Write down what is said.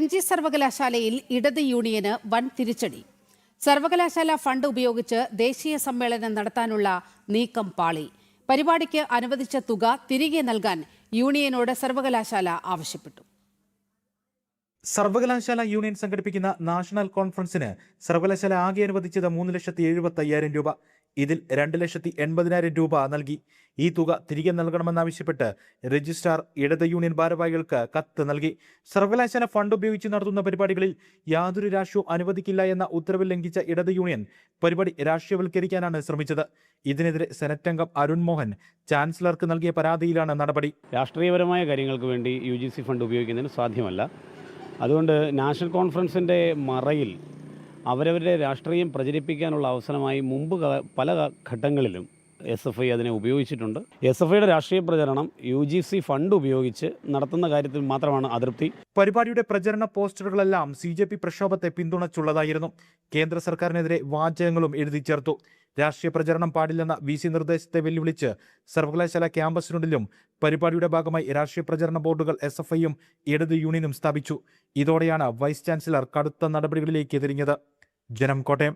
MG സർവകലാശാലയിൽ ഇടത് യൂണിയന് വൻ തിരിച്ചടി. സർവകലാശാല ഫണ്ട് ഉപയോഗിച്ച് ദേശീയ സമ്മേളനം നടത്താനുള്ള നീക്കം പാളി. പരിപാടിക്ക് അനുവദിച്ച തുക തിരികെ നൽകാൻ യൂണിയനോട് സർവകലാശാല ആവശ്യപ്പെട്ടു. സർവകലാശാല യൂണിയൻ സംഘടിപ്പിക്കുന്ന നാഷണൽ കോൺഫറൻസിന് സർവകലാശാല ആകെ അനുവദിച്ചത് 3,75,000 രൂപ. ഇതിൽ 2,80,000 രൂപ നൽകി. ഈ തുക തിരികെ നൽകണമെന്നാവശ്യപ്പെട്ട് രജിസ്ട്രാർ ഇടത് യൂണിയൻ ഭാരവാഹികൾക്ക് കത്ത് നൽകി. സർവകലാശാല ഫണ്ട് ഉപയോഗിച്ച് നടത്തുന്ന പരിപാടികളിൽ യാതൊരു രാഷ്ട്രീയവും അനുവദിക്കില്ല എന്ന ഉത്തരവ് ലംഘിച്ച ഇടത് യൂണിയൻ പരിപാടി രാഷ്ട്രീയവൽക്കരിക്കാനാണ് ശ്രമിച്ചത്. ഇതിനെതിരെ സെനറ്റ് അംഗം അരുൺ മോഹൻ ചാൻസലർക്ക് നൽകിയ പരാതിയിലാണ് നടപടി. രാഷ്ട്രീയപരമായ കാര്യങ്ങൾക്ക് വേണ്ടി UGC ഫണ്ട് ഉപയോഗിക്കുന്നതിന് സാധ്യമല്ല. അതുകൊണ്ട് നാഷണൽ കോൺഫറൻസിൻ്റെ മറയിൽ അവരവരുടെ രാഷ്ട്രീയം പ്രചരിപ്പിക്കാനുള്ള അവസരമായി മുമ്പ് പല ഘട്ടങ്ങളിലും SFI അതിനെ ഉപയോഗിച്ചിട്ടുണ്ട്. SFIയുടെ രാഷ്ട്രീയ പ്രചരണം UGC ഫണ്ട് ഉപയോഗിച്ച് നടത്തുന്ന കാര്യത്തിൽ മാത്രമാണ് അതൃപ്തി. പരിപാടിയുടെ പ്രചരണ പോസ്റ്ററുകളെല്ലാം CJP പ്രക്ഷോഭത്തെ പിന്തുണച്ചുള്ളതായിരുന്നു. കേന്ദ്ര സർക്കാരിനെതിരെ വാചകങ്ങളും എഴുതി ചേർത്തു. രാഷ്ട്രീയ പ്രചരണം പാടില്ലെന്ന VC നിർദ്ദേശത്തെ വെല്ലുവിളിച്ച് സർവകലാശാല ക്യാമ്പസിനുള്ളിലും പരിപാടിയുടെ ഭാഗമായി രാഷ്ട്രീയ പ്രചരണ ബോർഡുകൾ SFIയും ഇടത് യൂണിയനും സ്ഥാപിച്ചു. ഇതോടെയാണ് വൈസ് ചാൻസലർ കടുത്ത നടപടികളിലേക്ക് തിരിഞ്ഞത്. ജനം, കോട്ടയം.